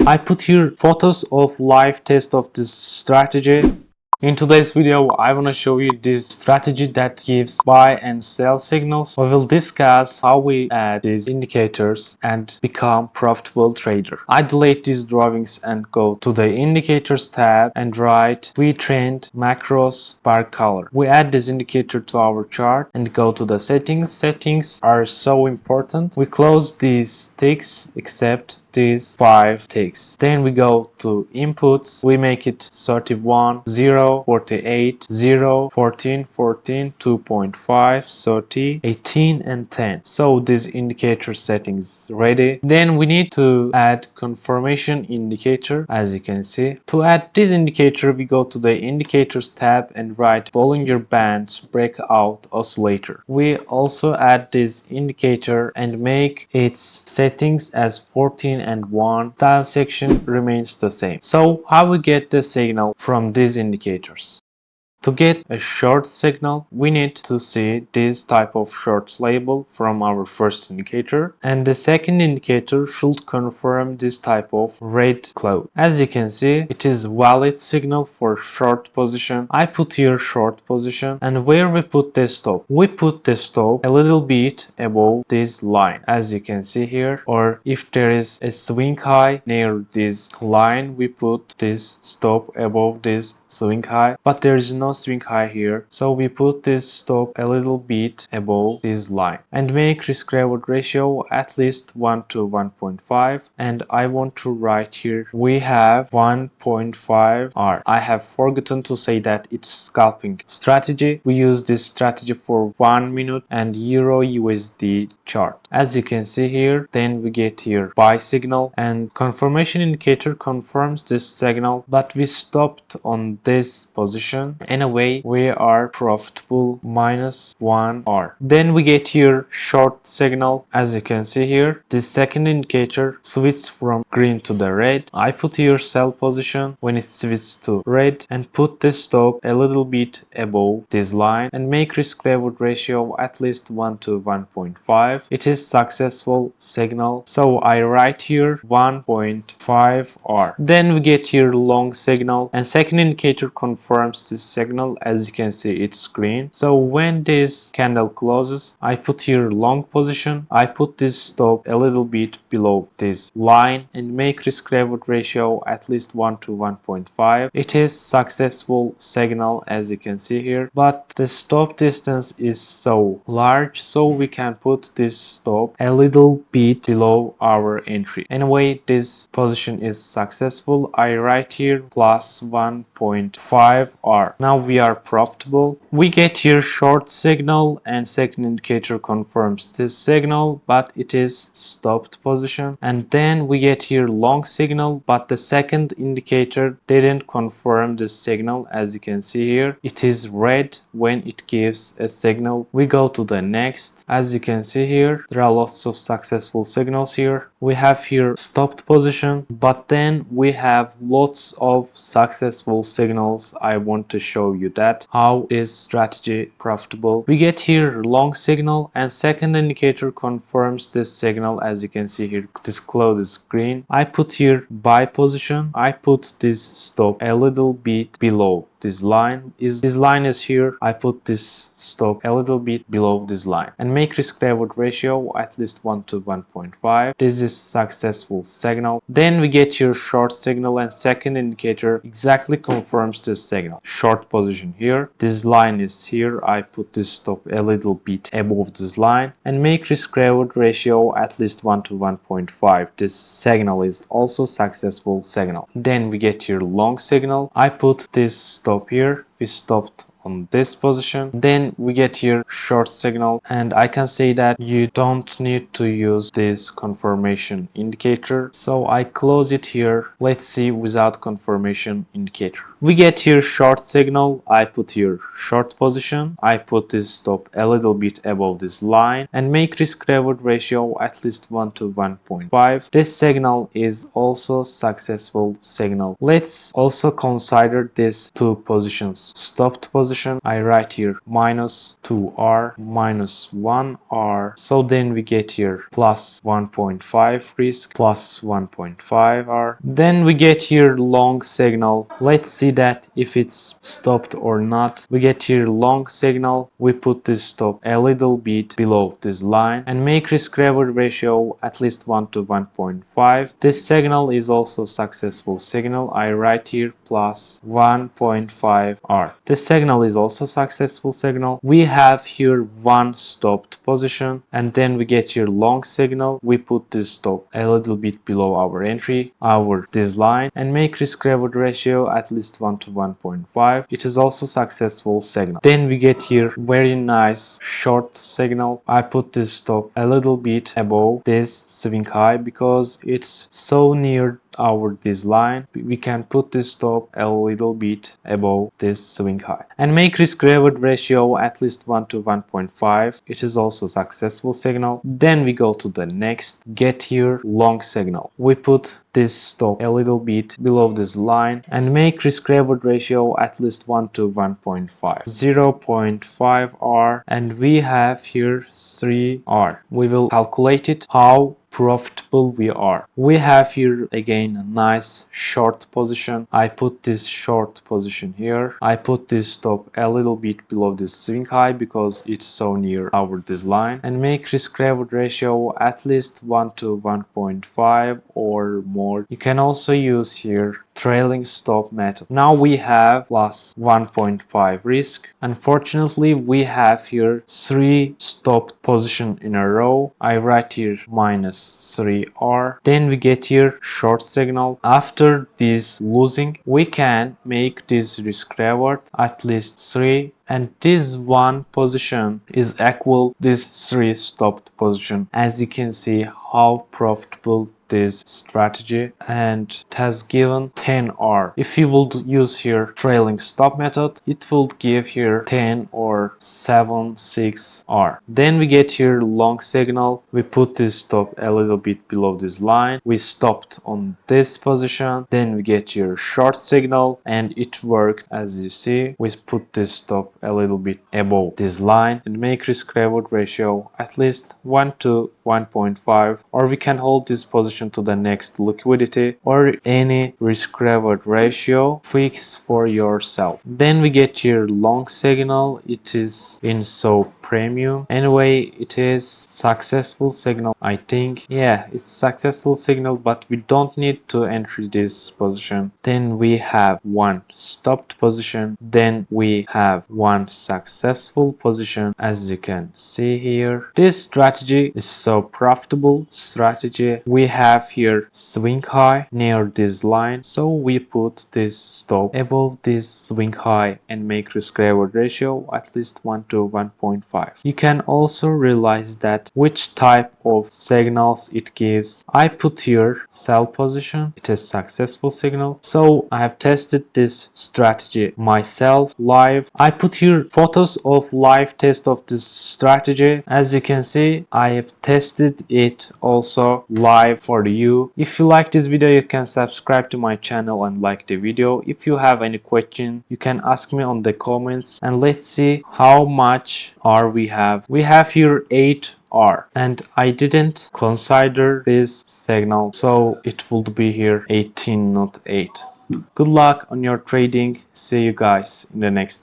I put here photos of live test of this strategy. In today's video, I want to show you this strategy that gives buy and sell signals. We will discuss how we add these indicators and become profitable trader. I delete these drawings and go to the indicators tab and write trend macros bar color. We add this indicator to our chart and go to the settings. Settings are so important. We close these ticks except these 5 ticks. Then we go to inputs. We make it 31, 0, 48, 0, 14, 14, 2.5, 30, 18 and 10. So this indicator settings ready. Then we need to add confirmation indicator, as you can see. To add this indicator, we go to the indicators tab and write Bollinger Bands breakout oscillator. We also add this indicator and make its settings as 14 and 1. Style section remains the same. So how we get the signal from these indicators? To get a short signal, we need to see this type of short label from our first indicator, and the second indicator should confirm this type of red cloud. As you can see, it is valid signal for short position. I put here short position, and where we put the stop? We put the stop a little bit above this line, as you can see here, or if there is a swing high near this line, we put this stop above this swing high, but there is no swing high here, so we put this stop a little bit above this line and make risk reward ratio at least 1 to 1.5, and I want to write here we have 1.5 R. I have forgotten to say that it's scalping strategy. We use this strategy for 1 minute and Euro USD chart. As you can see here, then we get here buy signal, and confirmation indicator confirms this signal, but we stopped on this position. Anyway, we are profitable -1 R. Then we get here short signal. As you can see here, this second indicator switched from green to the red. I put here sell position when it switched to red and put this stop a little bit above this line and make risk reward ratio at least 1 to 1.5. It is successful signal, so I write here 1.5 R. Then we get here long signal, and second indicator confirms this signal. As you can see, it's green. So when this candle closes, I put here long position. I put this stop a little bit below this line and make risk reward ratio at least 1 to 1.5. It is successful signal, as you can see here, but the stop distance is so large, so we can put this stop a little bit below our entry. Anyway, this position is successful. I write here plus 1.5 R. Now we are profitable. We get here short signal, and second indicator confirms this signal, but it is stopped position. And then we get here long signal, but the second indicator didn't confirm the signal. As you can see here, it is red when it gives a signal. We go to the next. As you can see here, there are lots of successful signals here. We have here stopped position, but then we have lots of successful signals. I want to show you that how is strategy profitable. We get here long signal, and second indicator confirms this signal. As you can see here, this cloud is green. I put here buy position. I put this stop a little bit below this line. This line is here. I put this stop a little bit below this line and make risk reward ratio at least 1 to 1.5. This is successful signal. Then we get here short signal, and second indicator exactly confirms this signal. Short position here. This line is here. I put this stop a little bit above this line and make risk reward ratio at least 1 to 1.5. This signal is also successful signal. Then we get here long signal. I put this stop here. We stopped on this position. Then we get here short signal, and I can say that you don't need to use this confirmation indicator, so I close it here. Let's see without confirmation indicator. We get here short signal. I put here short position. I put this stop a little bit above this line and make risk reward ratio at least 1 to 1.5. This signal is also successful signal. Let's also consider these two positions, stopped position position, I write here minus 2R minus 1R. So then we get here plus 1.5 risk plus 1.5R. Then we get here long signal. Let's see that if it's stopped or not. We get here long signal. We put this stop a little bit below this line and make risk reward ratio at least 1 to 1.5. This signal is also successful signal. I write here plus 1.5R. This signal is also successful signal. We have here one stopped position and then we get here long signal. We put this stop a little bit below our entry, this line, and make risk reward ratio at least 1 to 1.5. It is also successful signal. Then we get here very nice short signal. I put this stop a little bit above this swing high because it's so near this line. We can put this stop a little bit above this swing high and make risk reward ratio at least 1 to 1.5. It is also successful signal. Then we go to the next, get here long signal. We put this stop a little bit below this line and make risk reward ratio at least 1 to 1.5, 0.5R, and we have here 3R. We will calculate it how profitable we are. We have here again a nice short position. I put this short position here. I put this stop a little bit below this swing high because it's so near this line and make risk reward ratio at least 1 to 1.5 or more. You can also use here trailing stop method. Now we have plus 1.5 risk. Unfortunately, we have here 3 stopped position in a row. I write here minus 3R. Then we get here short signal. After this losing, we can make this risk reward at least 3, and this one position is equal this 3 stopped position. As you can see how profitable this strategy, and it has given 10R. If you would use here trailing stop method, it will give here 10 or 7, 6R. Then we get here long signal. We put this stop a little bit below this line. We stopped on this position. Then we get here short signal and it worked. As you see, we put this stop a little bit above this line and make risk reward ratio at least 1 to 1.5, or we can hold this position to the next liquidity, or any risk reward ratio fix for yourself. Then we get here long signal. It is in so premium. Anyway, it is successful signal. I think, yeah, it's successful signal, but we don't need to enter this position. Then we have one stopped position. Then we have one successful position. As you can see here, this strategy is so profitable strategy. We have here swing high near this line, so we put this stop above this swing high and make risk reward ratio at least 1 to 1.5. You can also realize that which type of signals it gives. I put here sell position. It is successful signal. So I have tested this strategy myself live. I put here photos of live test of this strategy. As you can see, I have tested it also live for you. If you like this video, you can subscribe to my channel and like the video. If you have any question, you can ask me on the comments, and let's see how much R we have. We have here 8R, and I didn't consider this signal, so it would be here 18, not 8. Good luck on your trading. See you guys in the next